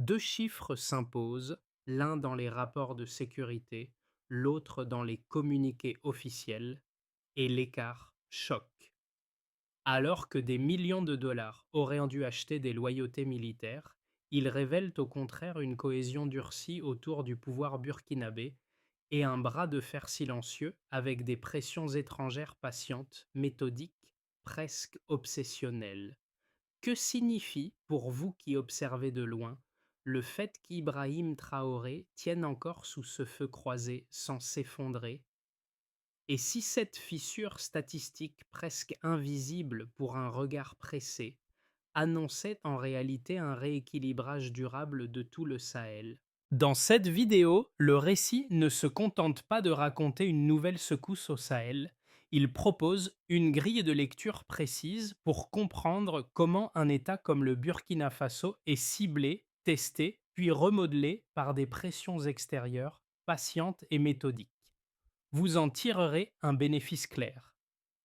Deux chiffres s'imposent, l'un dans les rapports de sécurité, l'autre dans les communiqués officiels, et l'écart choque. Alors que des millions de dollars auraient dû acheter des loyautés militaires, ils révèlent au contraire une cohésion durcie autour du pouvoir burkinabé et un bras de fer silencieux avec des pressions étrangères patientes, méthodiques, presque obsessionnelles. Que signifie, pour vous qui observez de loin, le fait qu'Ibrahim Traoré tienne encore sous ce feu croisé sans s'effondrer? Et si cette fissure statistique presque invisible pour un regard pressé annonçait en réalité un rééquilibrage durable de tout le Sahel? Dans cette vidéo, le récit ne se contente pas de raconter une nouvelle secousse au Sahel, il propose une grille de lecture précise pour comprendre comment un État comme le Burkina Faso est ciblé, testé, puis remodelé par des pressions extérieures patientes et méthodiques. Vous en tirerez un bénéfice clair.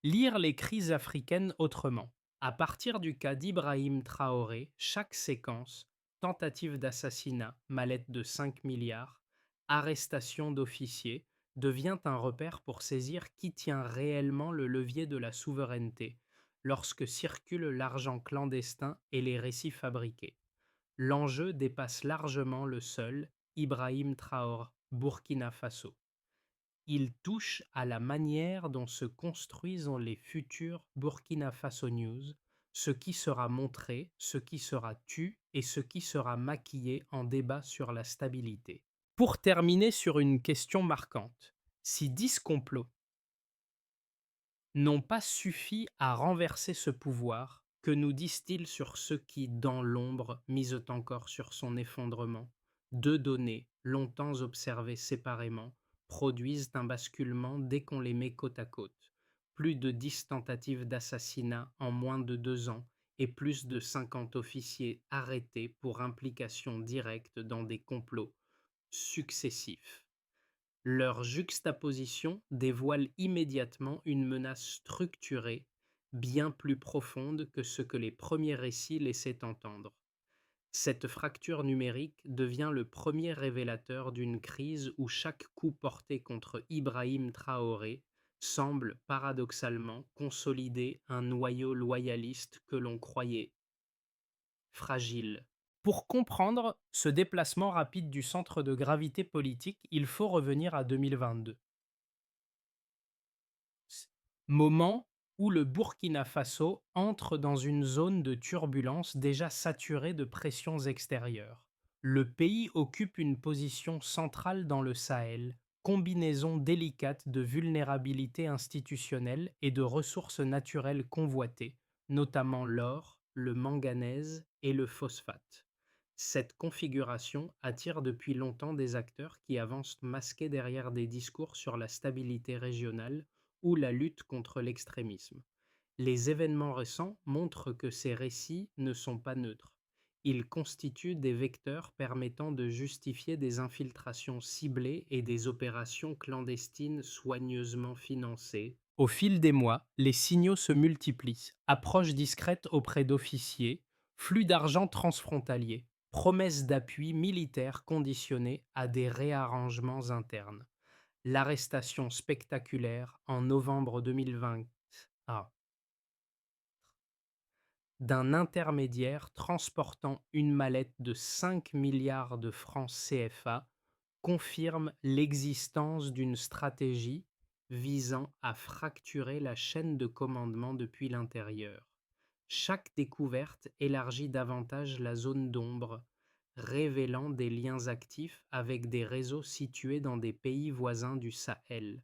Lire les crises africaines autrement. À partir du cas d'Ibrahim Traoré, chaque séquence, tentative d'assassinat, mallette de 5 milliards, arrestation d'officiers, devient un repère pour saisir qui tient réellement le levier de la souveraineté lorsque circule l'argent clandestin et les récits fabriqués. L'enjeu dépasse largement le seul Ibrahim Traoré, Burkina Faso. Il touche à la manière dont se construisent les futurs Burkina Faso News, ce qui sera montré, ce qui sera tu et ce qui sera maquillé en débat sur la stabilité. Pour terminer sur une question marquante, si 10 complots n'ont pas suffi à renverser ce pouvoir, que nous disent-ils sur ceux qui, dans l'ombre, misent encore sur son effondrement? Deux données, longtemps observées séparément, produisent un basculement dès qu'on les met côte à côte. Plus de 10 tentatives d'assassinat en moins de 2 ans et plus de 50 officiers arrêtés pour implication directe dans des complots successifs. Leur juxtaposition dévoile immédiatement une menace structurée, bien plus profonde que ce que les premiers récits laissaient entendre. Cette fracture numérique devient le premier révélateur d'une crise où chaque coup porté contre Ibrahim Traoré semble paradoxalement consolider un noyau loyaliste que l'on croyait fragile. Pour comprendre ce déplacement rapide du centre de gravité politique, il faut revenir à 2022. Moment où le Burkina Faso entre dans une zone de turbulence déjà saturée de pressions extérieures. Le pays occupe une position centrale dans le Sahel, combinaison délicate de vulnérabilité institutionnelle et de ressources naturelles convoitées, notamment l'or, le manganèse et le phosphate. Cette configuration attire depuis longtemps des acteurs qui avancent masqués derrière des discours sur la stabilité régionale ou la lutte contre l'extrémisme. Les événements récents montrent que ces récits ne sont pas neutres. Ils constituent des vecteurs permettant de justifier des infiltrations ciblées et des opérations clandestines soigneusement financées. Au fil des mois, les signaux se multiplient. Approches discrètes auprès d'officiers, flux d'argent transfrontaliers, promesses d'appui militaire conditionnées à des réarrangements internes. L'arrestation spectaculaire en novembre 2020 d'un intermédiaire transportant une mallette de 5 milliards de francs CFA confirme l'existence d'une stratégie visant à fracturer la chaîne de commandement depuis l'intérieur. Chaque découverte élargit davantage la zone d'ombre, révélant des liens actifs avec des réseaux situés dans des pays voisins du Sahel.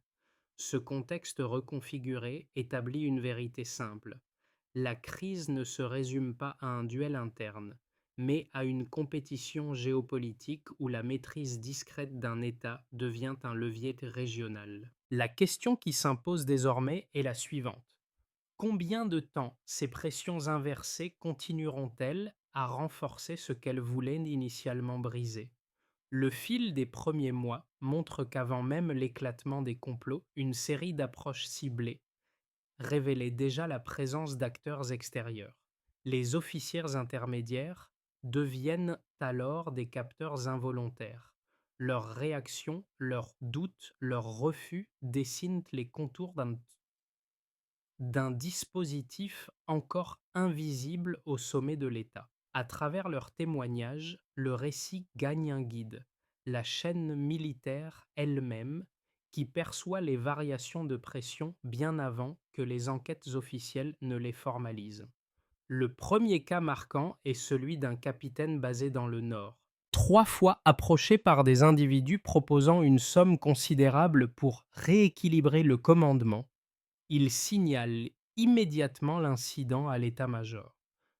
Ce contexte reconfiguré établit une vérité simple. La crise ne se résume pas à un duel interne, mais à une compétition géopolitique où la maîtrise discrète d'un État devient un levier régional. La question qui s'impose désormais est la suivante. Combien de temps ces pressions inversées continueront-elles à renforcer ce qu'elles voulaient initialement briser? Le fil des premiers mois montre qu'avant même l'éclatement des complots, une série d'approches ciblées révélait déjà la présence d'acteurs extérieurs. Les officiers intermédiaires, deviennent alors des capteurs involontaires. Leurs réactions, leurs doutes, leurs refus dessinent les contours d'un dispositif encore invisible au sommet de l'État. À travers leurs témoignages, le récit gagne un guide, la chaîne militaire elle-même, qui perçoit les variations de pression bien avant que les enquêtes officielles ne les formalisent. Le premier cas marquant est celui d'un capitaine basé dans le Nord. 3 fois approché par des individus proposant une somme considérable pour rééquilibrer le commandement, il signale immédiatement l'incident à l'état-major.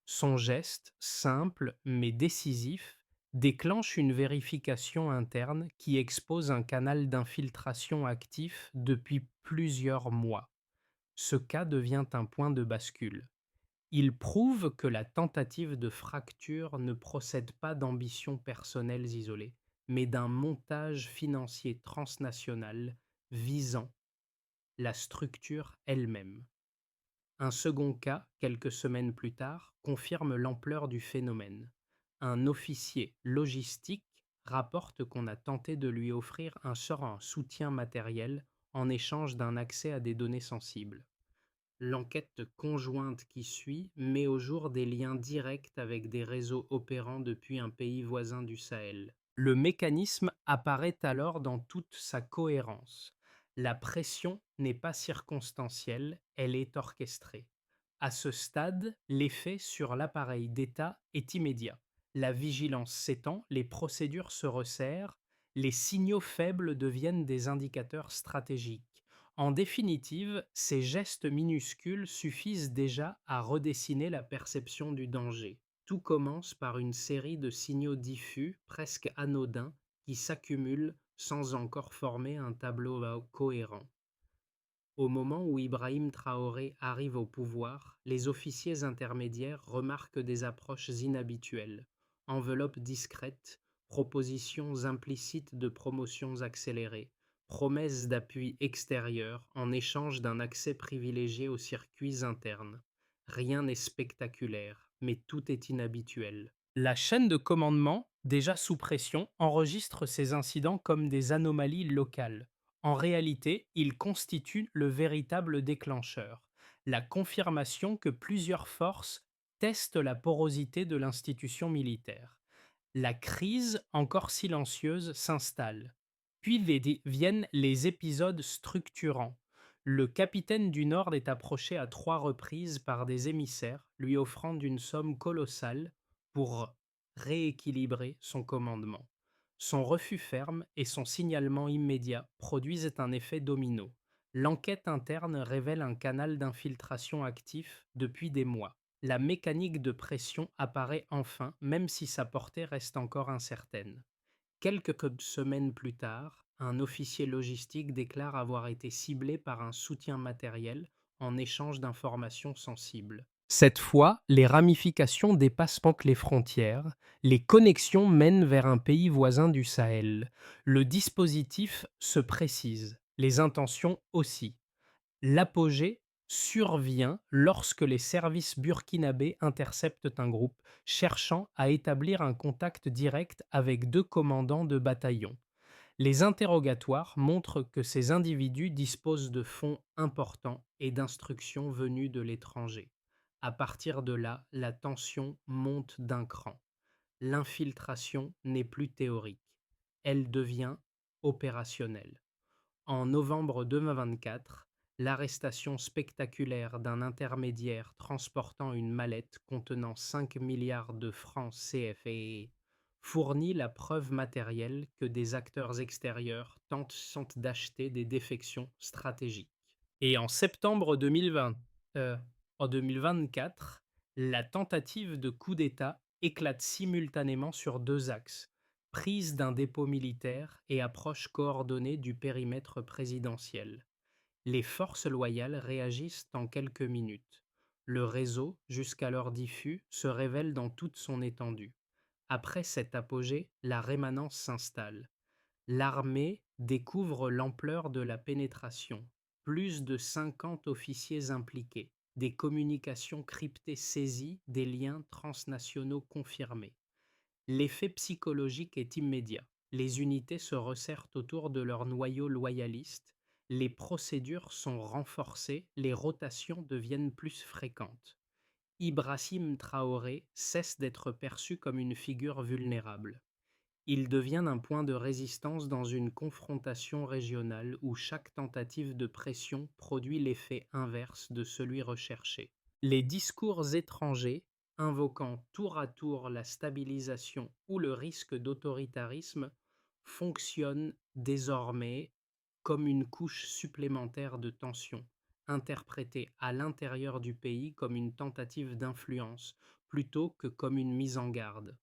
Son geste, simple mais décisif, déclenche une vérification interne qui expose un canal d'infiltration actif depuis plusieurs mois. Ce cas devient un point de bascule. Il prouve que la tentative de fracture ne procède pas d'ambitions personnelles isolées, mais d'un montage financier transnational visant la structure elle-même. Un second cas, quelques semaines plus tard, confirme l'ampleur du phénomène. Un officier logistique rapporte qu'on a tenté de lui offrir un sort en soutien matériel en échange d'un accès à des données sensibles. L'enquête conjointe qui suit met au jour des liens directs avec des réseaux opérant depuis un pays voisin du Sahel. Le mécanisme apparaît alors dans toute sa cohérence. La pression n'est pas circonstancielle, elle est orchestrée. À ce stade, l'effet sur l'appareil d'État est immédiat. La vigilance s'étend, les procédures se resserrent, les signaux faibles deviennent des indicateurs stratégiques. En définitive, ces gestes minuscules suffisent déjà à redessiner la perception du danger. Tout commence par une série de signaux diffus, presque anodins, qui s'accumulent sans encore former un tableau cohérent. Au moment où Ibrahim Traoré arrive au pouvoir, les officiers intermédiaires remarquent des approches inhabituelles, enveloppes discrètes, propositions implicites de promotions accélérées, promesses d'appui extérieur en échange d'un accès privilégié aux circuits internes. Rien n'est spectaculaire, mais tout est inhabituel. La chaîne de commandement, déjà sous pression, enregistre ces incidents comme des anomalies locales. En réalité, ils constituent le véritable déclencheur, la confirmation que plusieurs forces testent la porosité de l'institution militaire. La crise, encore silencieuse, s'installe. Puis viennent les épisodes structurants. Le capitaine du Nord est approché à 3 reprises par des émissaires lui offrant une somme colossale pour rééquilibrer son commandement. Son refus ferme et son signalement immédiat produisent un effet domino. L'enquête interne révèle un canal d'infiltration actif depuis des mois. La mécanique de pression apparaît enfin, même si sa portée reste encore incertaine. Quelques semaines plus tard, un officier logistique déclare avoir été ciblé par un soutien matériel en échange d'informations sensibles. Cette fois, les ramifications dépassent donc les frontières, les connexions mènent vers un pays voisin du Sahel. Le dispositif se précise, les intentions aussi. L'apogée survient lorsque les services burkinabés interceptent un groupe cherchant à établir un contact direct avec 2 commandants de bataillon. Les interrogatoires montrent que ces individus disposent de fonds importants et d'instructions venues de l'étranger. À partir de là, la tension monte d'un cran. L'infiltration n'est plus théorique, elle devient opérationnelle. En novembre 2024, l'arrestation spectaculaire d'un intermédiaire transportant une mallette contenant 5 milliards de francs CFA fournit la preuve matérielle que des acteurs extérieurs tentent d'acheter des défections stratégiques. Et en septembre 2024, la tentative de coup d'État éclate simultanément sur 2 axes: prise d'un dépôt militaire et approche coordonnée du périmètre présidentiel. Les forces loyales réagissent en quelques minutes. Le réseau, jusqu'alors diffus, se révèle dans toute son étendue. Après cet apogée, la rémanence s'installe. L'armée découvre l'ampleur de la pénétration. Plus de 50 officiers impliqués, des communications cryptées saisies, des liens transnationaux confirmés. L'effet psychologique est immédiat. Les unités se resserrent autour de leur noyau loyaliste, les procédures sont renforcées, les rotations deviennent plus fréquentes. Ibrahim Traoré cesse d'être perçu comme une figure vulnérable. Il devient un point de résistance dans une confrontation régionale où chaque tentative de pression produit l'effet inverse de celui recherché. Les discours étrangers, invoquant tour à tour la stabilisation ou le risque d'autoritarisme, fonctionnent désormais comme une couche supplémentaire de tension, interprétée à l'intérieur du pays comme une tentative d'influence plutôt que comme une mise en garde.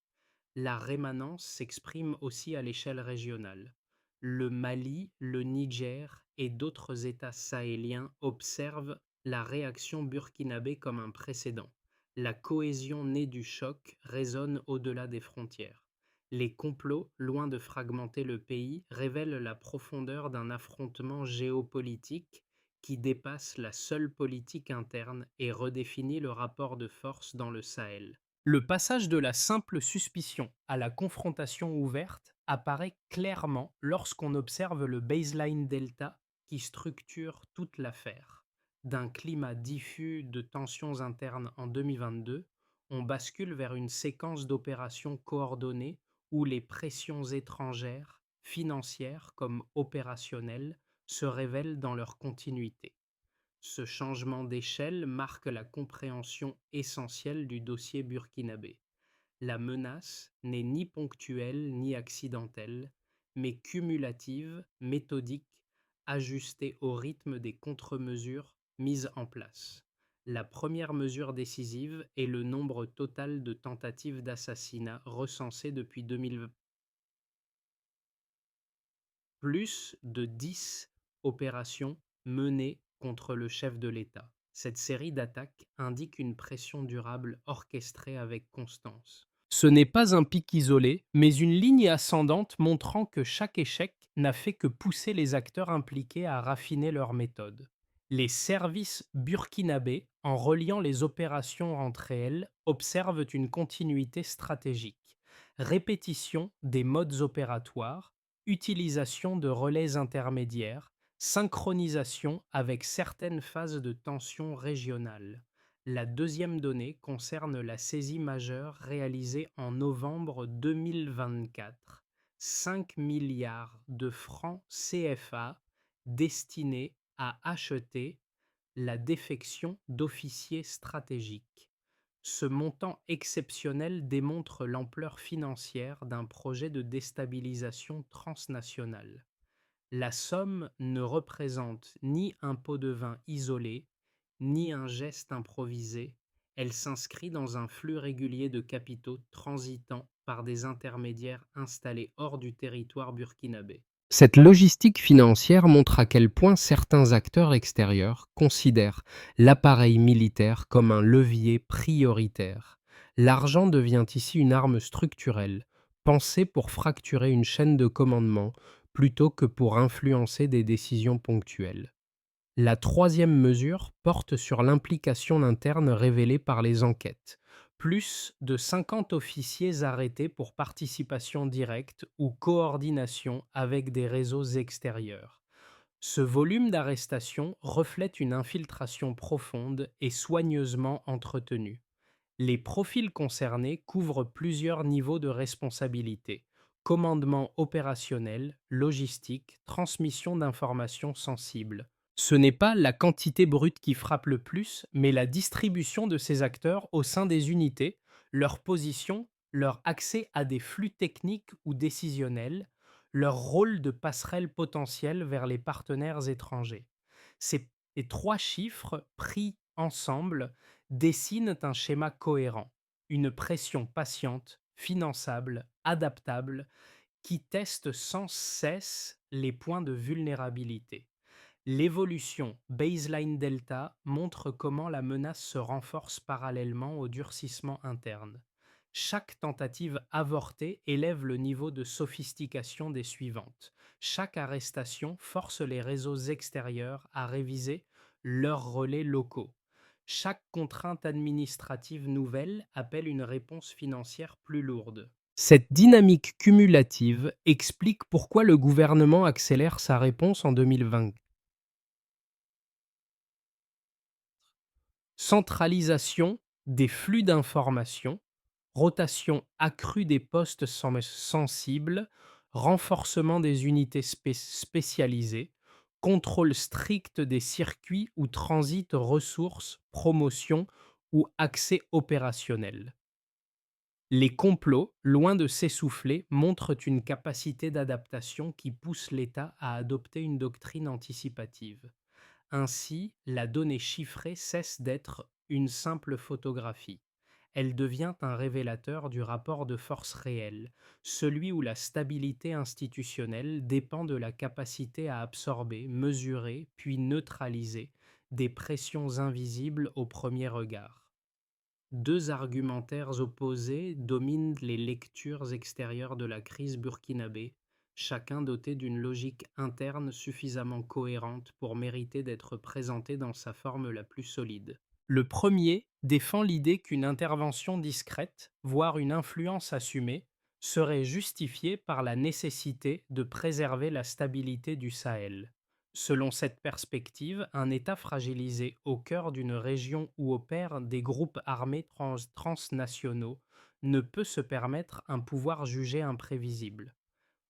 La rémanence s'exprime aussi à l'échelle régionale. Le Mali, le Niger et d'autres États sahéliens observent la réaction burkinabé comme un précédent. La cohésion née du choc résonne au-delà des frontières. Les complots, loin de fragmenter le pays, révèlent la profondeur d'un affrontement géopolitique qui dépasse la seule politique interne et redéfinit le rapport de force dans le Sahel. Le passage de la simple suspicion à la confrontation ouverte apparaît clairement lorsqu'on observe le baseline delta qui structure toute l'affaire. D'un climat diffus de tensions internes en 2022, on bascule vers une séquence d'opérations coordonnées où les pressions étrangères, financières comme opérationnelles, se révèlent dans leur continuité. Ce changement d'échelle marque la compréhension essentielle du dossier burkinabé. La menace n'est ni ponctuelle ni accidentelle, mais cumulative, méthodique, ajustée au rythme des contre-mesures mises en place. La première mesure décisive est le nombre total de tentatives d'assassinat recensées depuis 2020, plus de 10 opérations menées contre le chef de l'État. Cette série d'attaques indique une pression durable orchestrée avec constance. Ce n'est pas un pic isolé, mais une ligne ascendante montrant que chaque échec n'a fait que pousser les acteurs impliqués à raffiner leurs méthodes. Les services burkinabés, en reliant les opérations entre elles, observent une continuité stratégique. Répétition des modes opératoires, utilisation de relais intermédiaires, synchronisation avec certaines phases de tension régionale. La deuxième donnée concerne la saisie majeure réalisée en novembre 2024. 5 milliards de francs CFA destinés à acheter la défection d'officiers stratégiques. Ce montant exceptionnel démontre l'ampleur financière d'un projet de déstabilisation transnationale. La somme ne représente ni un pot de vin isolé, ni un geste improvisé, elle s'inscrit dans un flux régulier de capitaux transitant par des intermédiaires installés hors du territoire burkinabé. Cette logistique financière montre à quel point certains acteurs extérieurs considèrent l'appareil militaire comme un levier prioritaire. L'argent devient ici une arme structurelle, pensée pour fracturer une chaîne de commandement plutôt que pour influencer des décisions ponctuelles. La troisième mesure porte sur l'implication interne révélée par les enquêtes. Plus de 50 officiers arrêtés pour participation directe ou coordination avec des réseaux extérieurs. Ce volume d'arrestations reflète une infiltration profonde et soigneusement entretenue. Les profils concernés couvrent plusieurs niveaux de responsabilité: commandement opérationnel, logistique, transmission d'informations sensibles. Ce n'est pas la quantité brute qui frappe le plus, mais la distribution de ces acteurs au sein des unités, leur position, leur accès à des flux techniques ou décisionnels, leur rôle de passerelle potentielle vers les partenaires étrangers. Ces trois chiffres pris ensemble dessinent un schéma cohérent, une pression patiente, finançable, adaptable, qui teste sans cesse les points de vulnérabilité. L'évolution baseline delta montre comment la menace se renforce parallèlement au durcissement interne. Chaque tentative avortée élève le niveau de sophistication des suivantes. Chaque arrestation force les réseaux extérieurs à réviser leurs relais locaux. Chaque contrainte administrative nouvelle appelle une réponse financière plus lourde. Cette dynamique cumulative explique pourquoi le gouvernement accélère sa réponse en 2020. Centralisation des flux d'informations, rotation accrue des postes sensibles, renforcement des unités spécialisées, contrôle strict des circuits où transitent ressources, promotion ou accès opérationnel. Les complots, loin de s'essouffler, montrent une capacité d'adaptation qui pousse l'État à adopter une doctrine anticipative. Ainsi, la donnée chiffrée cesse d'être une simple photographie. Elle devient un révélateur du rapport de force réel, celui où la stabilité institutionnelle dépend de la capacité à absorber, mesurer, puis neutraliser des pressions invisibles au premier regard. Deux argumentaires opposés dominent les lectures extérieures de la crise burkinabé, chacun doté d'une logique interne suffisamment cohérente pour mériter d'être présenté dans sa forme la plus solide. Le premier défend l'idée qu'une intervention discrète, voire une influence assumée, serait justifiée par la nécessité de préserver la stabilité du Sahel. Selon cette perspective, un État fragilisé au cœur d'une région où opèrent des groupes armés transnationaux ne peut se permettre un pouvoir jugé imprévisible.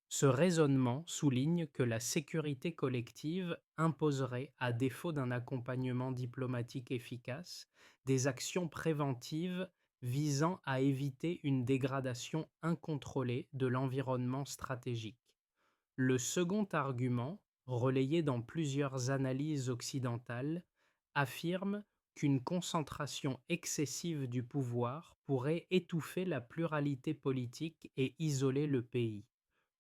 Ce raisonnement souligne que la sécurité collective imposerait, à défaut d'un accompagnement diplomatique efficace, des actions préventives visant à éviter une dégradation incontrôlée de l'environnement stratégique. Le second argument, relayé dans plusieurs analyses occidentales, affirme qu'une concentration excessive du pouvoir pourrait étouffer la pluralité politique et isoler le pays.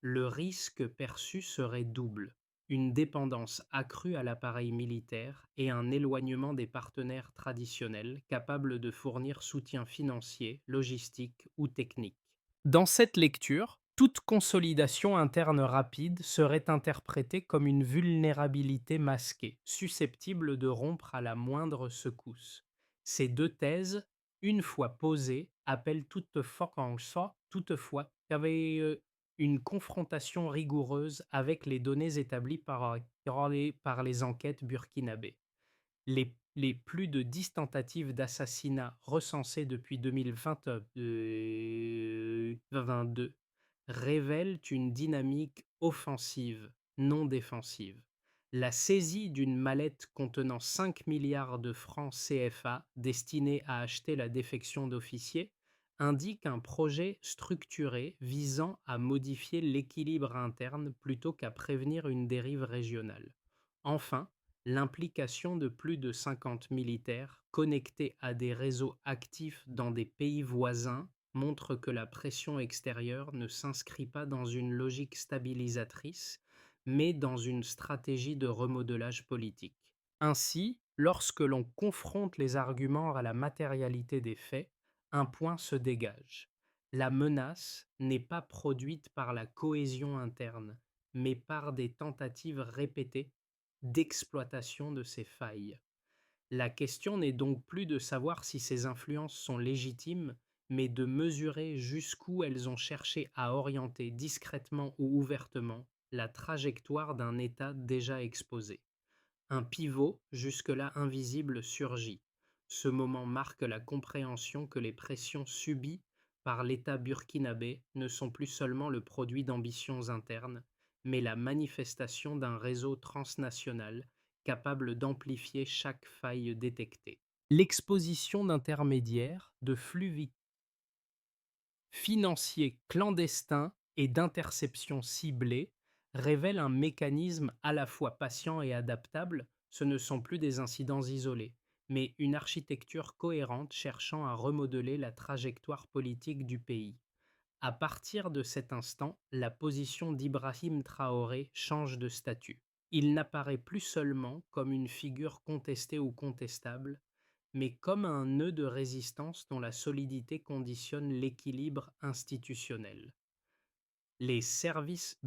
Le risque perçu serait double: une dépendance accrue à l'appareil militaire et un éloignement des partenaires traditionnels capables de fournir soutien financier, logistique ou technique. Dans cette lecture, toute consolidation interne rapide serait interprétée comme une vulnérabilité masquée, susceptible de rompre à la moindre secousse. Ces deux thèses, une fois posées, appellent toutefois une confrontation rigoureuse avec les données établies par les enquêtes burkinabées. Les plus de 10 tentatives d'assassinat recensées depuis 2022 révèlent une dynamique offensive, non défensive. La saisie d'une mallette contenant 5 milliards de francs CFA destinée à acheter la défection d'officiers indique un projet structuré visant à modifier l'équilibre interne plutôt qu'à prévenir une dérive régionale. Enfin, l'implication de plus de 50 militaires connectés à des réseaux actifs dans des pays voisins montre que la pression extérieure ne s'inscrit pas dans une logique stabilisatrice, mais dans une stratégie de remodelage politique. Ainsi, lorsque l'on confronte les arguments à la matérialité des faits, un point se dégage. La menace n'est pas produite par la cohésion interne, mais par des tentatives répétées d'exploitation de ces failles. La question n'est donc plus de savoir si ces influences sont légitimes, mais de mesurer jusqu'où elles ont cherché à orienter discrètement ou ouvertement la trajectoire d'un État déjà exposé. Un pivot, jusque-là invisible, surgit. Ce moment marque la compréhension que les pressions subies par l'État burkinabé ne sont plus seulement le produit d'ambitions internes, mais la manifestation d'un réseau transnational capable d'amplifier chaque faille détectée. L'exposition d'intermédiaires, de flux financiers clandestins et d'interception ciblée révèle un mécanisme à la fois patient et adaptable. Ce ne sont plus des incidents isolés, mais une architecture cohérente cherchant à remodeler la trajectoire politique du pays. À partir de cet instant, la position d'Ibrahim Traoré change de statut. Il n'apparaît plus seulement comme une figure contestée ou contestable, mais comme un nœud de résistance dont la solidité conditionne l'équilibre institutionnel. Les services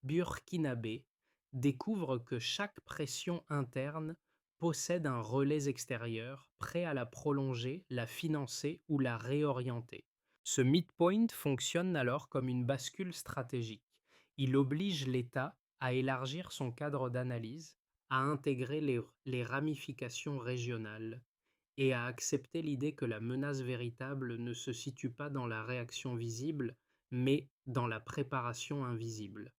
burkinabés découvrent que chaque pression interne possède un relais extérieur prêt à la prolonger, la financer ou la réorienter. Ce midpoint fonctionne alors comme une bascule stratégique. Il oblige l'État à élargir son cadre d'analyse, à intégrer les ramifications régionales et à accepter l'idée que la menace véritable ne se situe pas dans la réaction visible, mais dans la préparation invisible.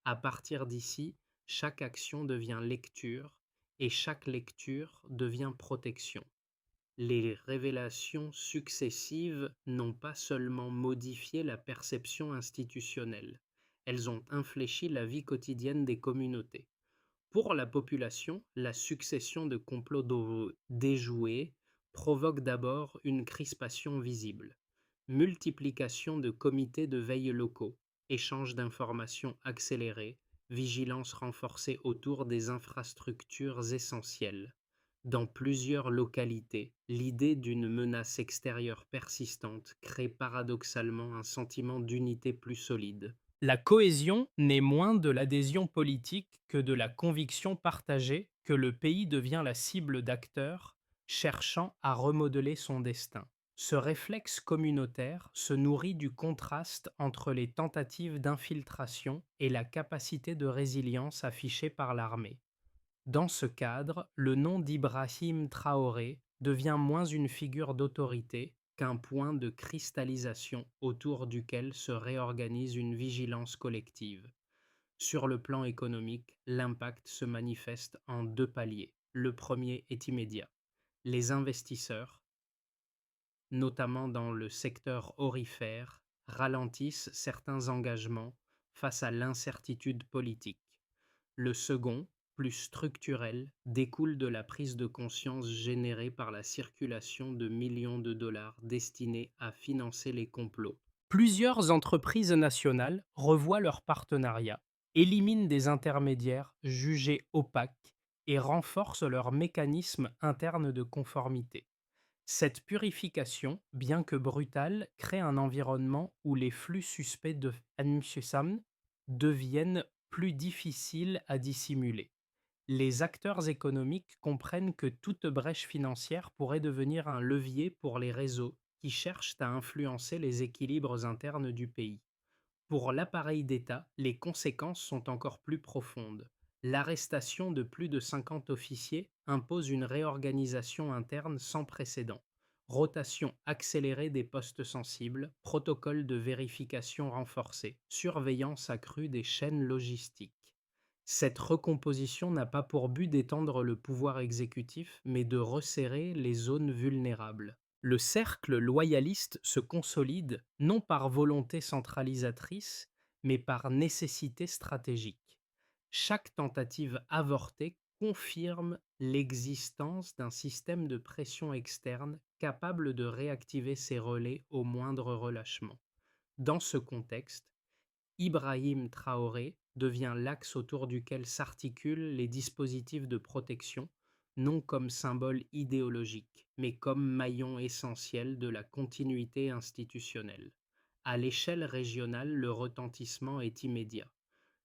À partir d'ici, chaque action devient lecture et chaque lecture devient protection. Les révélations successives n'ont pas seulement modifié la perception institutionnelle, elles ont infléchi la vie quotidienne des communautés. Pour la population, la succession de complots déjoués provoque d'abord une crispation visible. Multiplication de comités de veille locaux, échange d'informations accélérés, vigilance renforcée autour des infrastructures essentielles. Dans plusieurs localités, l'idée d'une menace extérieure persistante crée paradoxalement un sentiment d'unité plus solide. La cohésion naît moins de l'adhésion politique que de la conviction partagée que le pays devient la cible d'acteurs cherchant à remodeler son destin. Ce réflexe communautaire se nourrit du contraste entre les tentatives d'infiltration et la capacité de résilience affichée par l'armée. Dans ce cadre, le nom d'Ibrahim Traoré devient moins une figure d'autorité qu'un point de cristallisation autour duquel se réorganise une vigilance collective. Sur le plan économique, l'impact se manifeste en deux paliers. Le premier est immédiat. Les investisseurs, notamment dans le secteur aurifère, ralentissent certains engagements face à l'incertitude politique. Le second, plus structurel, découle de la prise de conscience générée par la circulation de millions de dollars destinés à financer les complots. Plusieurs entreprises nationales revoient leurs partenariats, éliminent des intermédiaires jugés opaques et renforcent leurs mécanismes internes de conformité. Cette purification, bien que brutale, crée un environnement où les flux suspects de Anshesam deviennent plus difficiles à dissimuler. Les acteurs économiques comprennent que toute brèche financière pourrait devenir un levier pour les réseaux qui cherchent à influencer les équilibres internes du pays. Pour l'appareil d'État, les conséquences sont encore plus profondes. L'arrestation de plus de 50 officiers impose une réorganisation interne sans précédent. Rotation accélérée des postes sensibles, protocole de vérification renforcé, surveillance accrue des chaînes logistiques. Cette recomposition n'a pas pour but d'étendre le pouvoir exécutif, mais de resserrer les zones vulnérables. Le cercle loyaliste se consolide non par volonté centralisatrice, mais par nécessité stratégique. Chaque tentative avortée confirme l'existence d'un système de pression externe capable de réactiver ces relais au moindre relâchement. Dans ce contexte, Ibrahim Traoré devient l'axe autour duquel s'articulent les dispositifs de protection, non comme symbole idéologique, mais comme maillon essentiel de la continuité institutionnelle. À l'échelle régionale, le retentissement est immédiat.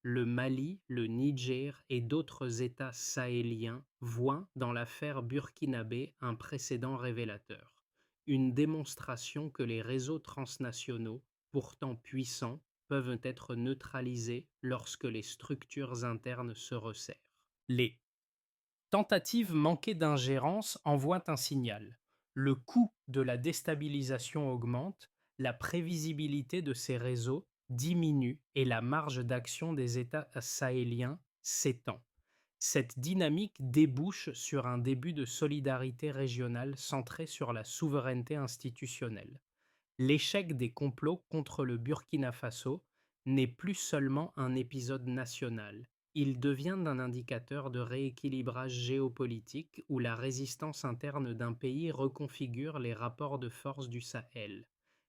Le Mali, le Niger et d'autres États sahéliens voient dans l'affaire burkinabé un précédent révélateur, une démonstration que les réseaux transnationaux, pourtant puissants, peuvent être neutralisés lorsque les structures internes se resserrent. Les tentatives manquées d'ingérence envoient un signal. Le coût de la déstabilisation augmente, la prévisibilité de ces réseaux diminue et la marge d'action des États sahéliens s'étend. Cette dynamique débouche sur un début de solidarité régionale centrée sur la souveraineté institutionnelle. L'échec des complots contre le Burkina Faso n'est plus seulement un épisode national, il devient un indicateur de rééquilibrage géopolitique où la résistance interne d'un pays reconfigure les rapports de force du Sahel.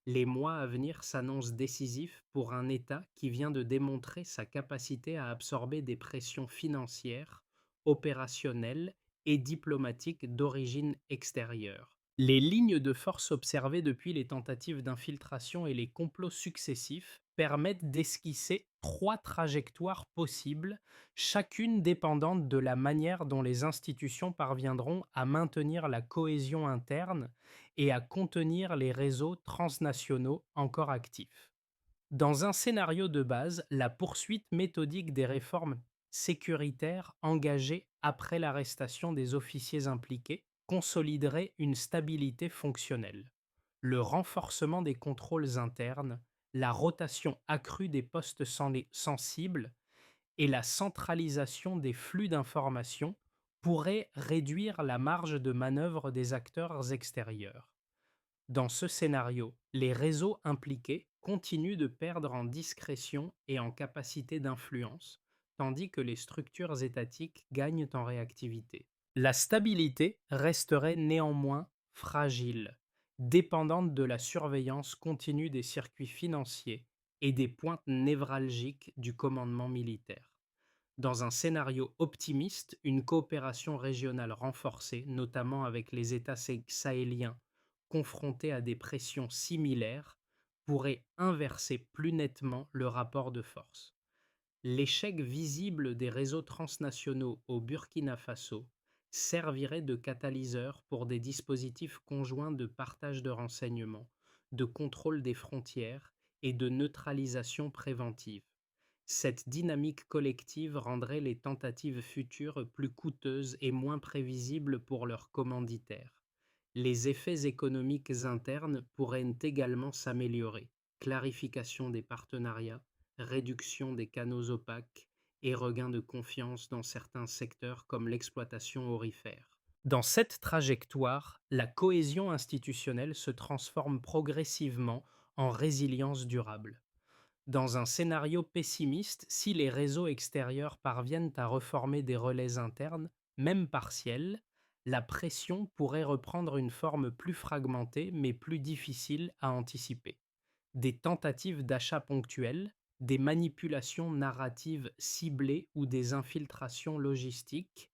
Les mois à venir s'annoncent décisifs pour un État qui vient de démontrer sa capacité à absorber des pressions financières, opérationnelles et diplomatiques d'origine extérieure. Les lignes de force observées depuis les tentatives d'infiltration et les complots successifs permettent d'esquisser trois trajectoires possibles, chacune dépendante de la manière dont les institutions parviendront à maintenir la cohésion interne et à contenir les réseaux transnationaux encore actifs. Dans un scénario de base, la poursuite méthodique des réformes sécuritaires engagées après l'arrestation des officiers impliqués consoliderait une stabilité fonctionnelle. Le renforcement des contrôles internes, la rotation accrue des postes sensibles et la centralisation des flux d'informations pourraient réduire la marge de manœuvre des acteurs extérieurs. Dans ce scénario, les réseaux impliqués continuent de perdre en discrétion et en capacité d'influence, tandis que les structures étatiques gagnent en réactivité. La stabilité resterait néanmoins fragile, dépendante de la surveillance continue des circuits financiers et des pointes névralgiques du commandement militaire. Dans un scénario optimiste, une coopération régionale renforcée, notamment avec les États sahéliens confrontés à des pressions similaires, pourrait inverser plus nettement le rapport de force. L'échec visible des réseaux transnationaux au Burkina Faso servirait de catalyseur pour des dispositifs conjoints de partage de renseignements, de contrôle des frontières et de neutralisation préventive. Cette dynamique collective rendrait les tentatives futures plus coûteuses et moins prévisibles pour leurs commanditaires. Les effets économiques internes pourraient également s'améliorer. Clarification des partenariats, réduction des canaux opaques et regain de confiance dans certains secteurs comme l'exploitation aurifère. Dans cette trajectoire, la cohésion institutionnelle se transforme progressivement en résilience durable. Dans un scénario pessimiste, si les réseaux extérieurs parviennent à reformer des relais internes, même partiels, la pression pourrait reprendre une forme plus fragmentée mais plus difficile à anticiper. Des tentatives d'achat ponctuels, des manipulations narratives ciblées ou des infiltrations logistiques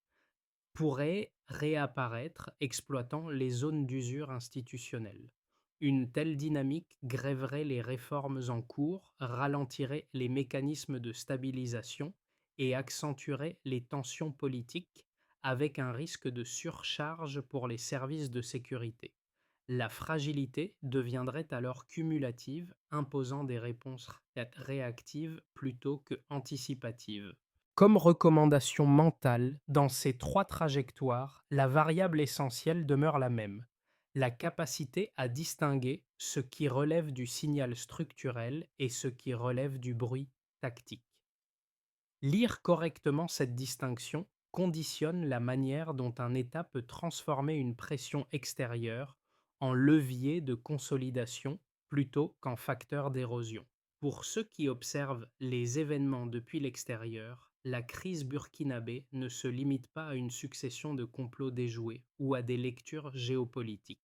pourraient réapparaître exploitant les zones d'usure institutionnelle. Une telle dynamique grèverait les réformes en cours, ralentirait les mécanismes de stabilisation et accentuerait les tensions politiques avec un risque de surcharge pour les services de sécurité. La fragilité deviendrait alors cumulative, imposant des réponses réactives plutôt que anticipatives. Comme recommandation mentale, dans ces trois trajectoires, la variable essentielle demeure la même, la capacité à distinguer ce qui relève du signal structurel et ce qui relève du bruit tactique. Lire correctement cette distinction conditionne la manière dont un État peut transformer une pression extérieure en levier de consolidation plutôt qu'en facteur d'érosion. Pour ceux qui observent les événements depuis l'extérieur, la crise burkinabé ne se limite pas à une succession de complots déjoués ou à des lectures géopolitiques.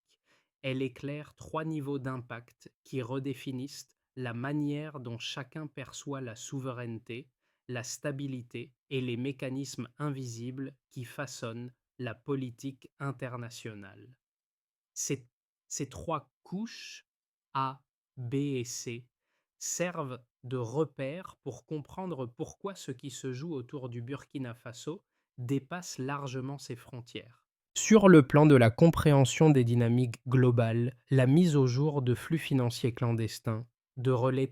Elle éclaire trois niveaux d'impact qui redéfinissent la manière dont chacun perçoit la souveraineté, la stabilité et les mécanismes invisibles qui façonnent la politique internationale. Ces, ces trois couches, A, B et C, servent de repères pour comprendre pourquoi ce qui se joue autour du Burkina Faso dépasse largement ses frontières. Sur le plan de la compréhension des dynamiques globales, la mise au jour de flux financiers clandestins, de relais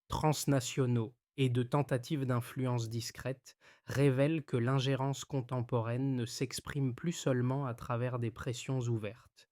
transnationaux et de tentatives d'influence discrètes révèle que l'ingérence contemporaine ne s'exprime plus seulement à travers des pressions ouvertes.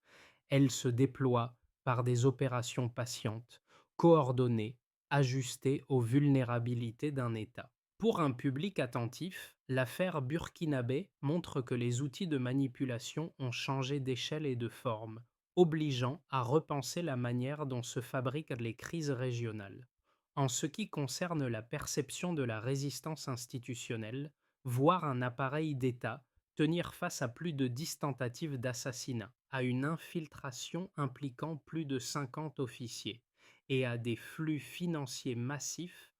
Elle se déploie par des opérations patientes, coordonnées, ajustées aux vulnérabilités d'un État. Pour un public attentif, l'affaire burkinabé montre que les outils de manipulation ont changé d'échelle et de forme, obligeant à repenser la manière dont se fabriquent les crises régionales. En ce qui concerne la perception de la résistance institutionnelle, voir un appareil d'État tenir face à plus de 10 tentatives d'assassinat, à une infiltration impliquant plus de 50 officiers et à des flux financiers massifs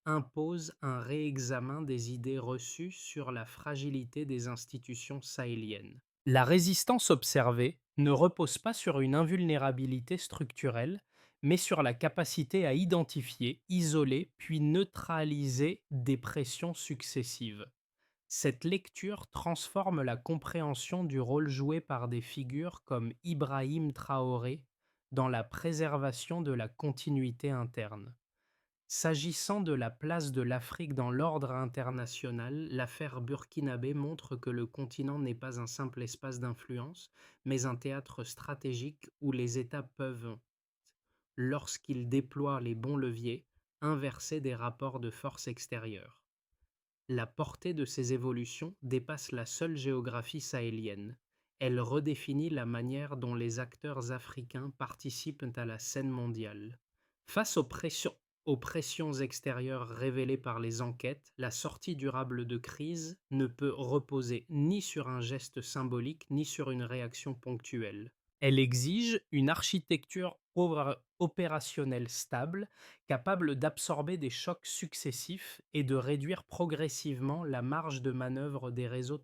impose un réexamen des idées reçues sur la fragilité des institutions sahéliennes. La résistance observée ne repose pas sur une invulnérabilité structurelle, mais sur la capacité à identifier, isoler, puis neutraliser des pressions successives. Cette lecture transforme la compréhension du rôle joué par des figures comme Ibrahim Traoré dans la préservation de la continuité interne. S'agissant de la place de l'Afrique dans l'ordre international, l'affaire burkinabé montre que le continent n'est pas un simple espace d'influence, mais un théâtre stratégique où les États peuvent, lorsqu'ils déploient les bons leviers, inverser des rapports de force extérieure. La portée de ces évolutions dépasse la seule géographie sahélienne. Elle redéfinit la manière dont les acteurs africains participent à la scène mondiale. Face aux pressions extérieures révélées par les enquêtes, la sortie durable de crise ne peut reposer ni sur un geste symbolique ni sur une réaction ponctuelle. Elle exige une architecture opérationnelle stable, capable d'absorber des chocs successifs et de réduire progressivement la marge de manœuvre des réseaux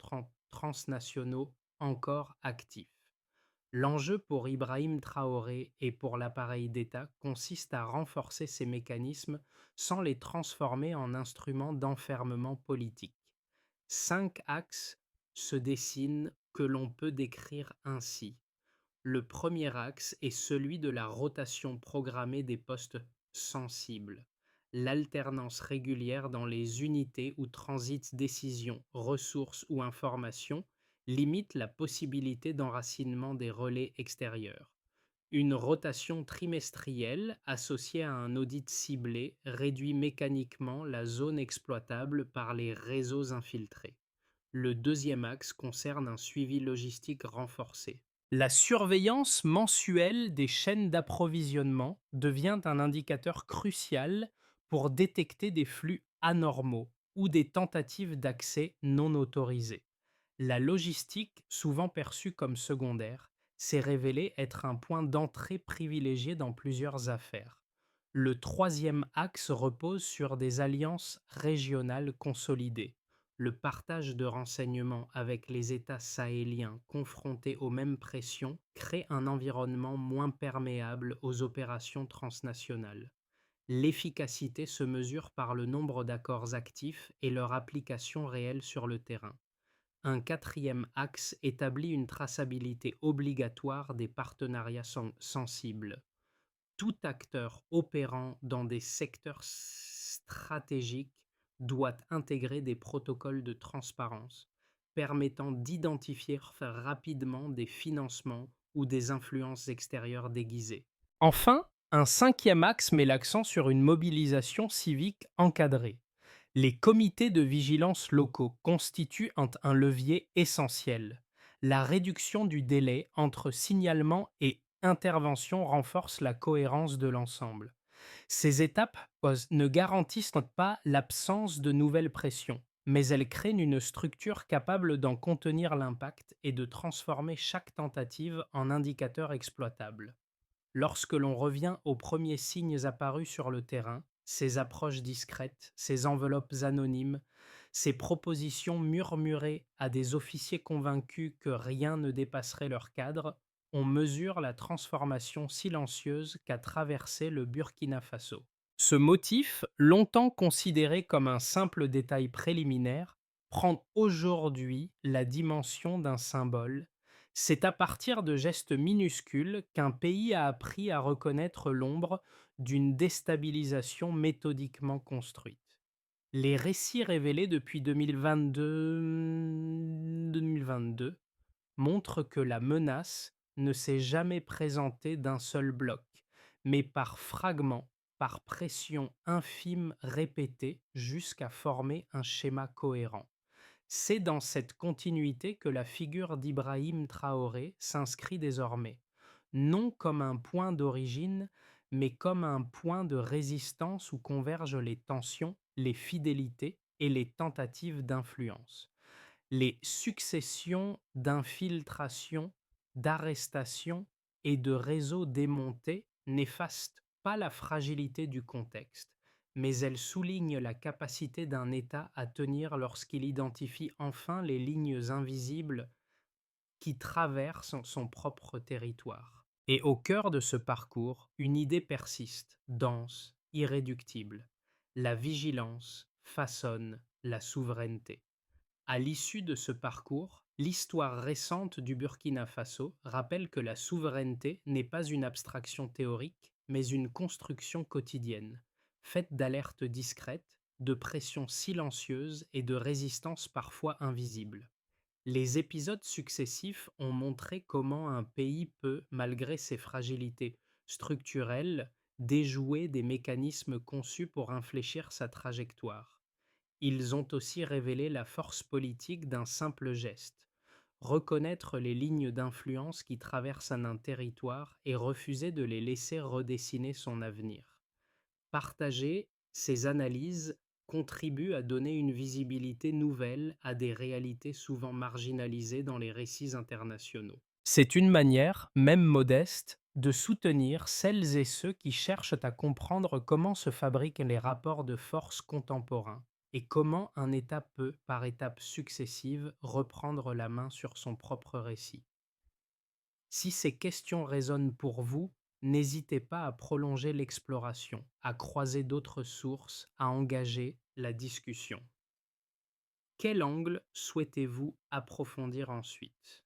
transnationaux encore actifs. L'enjeu pour Ibrahim Traoré et pour l'appareil d'État consiste à renforcer ces mécanismes sans les transformer en instruments d'enfermement politique. 5 axes se dessinent que l'on peut décrire ainsi. Le premier axe est celui de la rotation programmée des postes sensibles. L'alternance régulière dans les unités où transitent décisions, ressources ou informations limite la possibilité d'enracinement des relais extérieurs. Une rotation trimestrielle associée à un audit ciblé réduit mécaniquement la zone exploitable par les réseaux infiltrés. Le deuxième axe concerne un suivi logistique renforcé. La surveillance mensuelle des chaînes d'approvisionnement devient un indicateur crucial pour détecter des flux anormaux ou des tentatives d'accès non autorisées. La logistique, souvent perçue comme secondaire, s'est révélée être un point d'entrée privilégié dans plusieurs affaires. Le troisième axe repose sur des alliances régionales consolidées. Le partage de renseignements avec les États sahéliens confrontés aux mêmes pressions crée un environnement moins perméable aux opérations transnationales. L'efficacité se mesure par le nombre d'accords actifs et leur application réelle sur le terrain. Un quatrième axe établit une traçabilité obligatoire des partenariats sensibles. Tout acteur opérant dans des secteurs stratégiques doit intégrer des protocoles de transparence permettant d'identifier rapidement des financements ou des influences extérieures déguisées. Enfin, un cinquième axe met l'accent sur une mobilisation civique encadrée. Les comités de vigilance locaux constituent un levier essentiel. La réduction du délai entre signalement et intervention renforce la cohérence de l'ensemble. Ces étapes ne garantissent pas l'absence de nouvelles pressions, mais elles créent une structure capable d'en contenir l'impact et de transformer chaque tentative en indicateur exploitable. Lorsque l'on revient aux premiers signes apparus sur le terrain, ces approches discrètes, ces enveloppes anonymes, ces propositions murmurées à des officiers convaincus que rien ne dépasserait leur cadre, on mesure la transformation silencieuse qu'a traversé le Burkina Faso. Ce motif, longtemps considéré comme un simple détail préliminaire, prend aujourd'hui la dimension d'un symbole. C'est à partir de gestes minuscules qu'un pays a appris à reconnaître l'ombre d'une déstabilisation méthodiquement construite. Les récits révélés depuis 2022 montrent que la menace ne s'est jamais présentée d'un seul bloc, mais par fragments, par pression infime répétée jusqu'à former un schéma cohérent. C'est dans cette continuité que la figure d'Ibrahim Traoré s'inscrit désormais, non comme un point d'origine, mais comme un point de résistance où convergent les tensions, les fidélités et les tentatives d'influence. Les successions d'infiltrations, d'arrestations et de réseaux démontés n'effacent pas la fragilité du contexte, mais elles soulignent la capacité d'un État à tenir lorsqu'il identifie enfin les lignes invisibles qui traversent son propre territoire. Et au cœur de ce parcours, une idée persiste, dense, irréductible. La vigilance façonne la souveraineté. À l'issue de ce parcours, l'histoire récente du Burkina Faso rappelle que la souveraineté n'est pas une abstraction théorique, mais une construction quotidienne, faite d'alertes discrètes, de pressions silencieuses et de résistances parfois invisibles. Les épisodes successifs ont montré comment un pays peut, malgré ses fragilités structurelles, déjouer des mécanismes conçus pour infléchir sa trajectoire. Ils ont aussi révélé la force politique d'un simple geste: reconnaître les lignes d'influence qui traversent un territoire et refuser de les laisser redessiner son avenir. Partager ces analyses contribue à donner une visibilité nouvelle à des réalités souvent marginalisées dans les récits internationaux. C'est une manière, même modeste, de soutenir celles et ceux qui cherchent à comprendre comment se fabriquent les rapports de force contemporains et comment un État peut, par étapes successives, reprendre la main sur son propre récit. Si ces questions résonnent pour vous, n'hésitez pas à prolonger l'exploration, à croiser d'autres sources, à engager la discussion. Quel angle souhaitez-vous approfondir ensuite?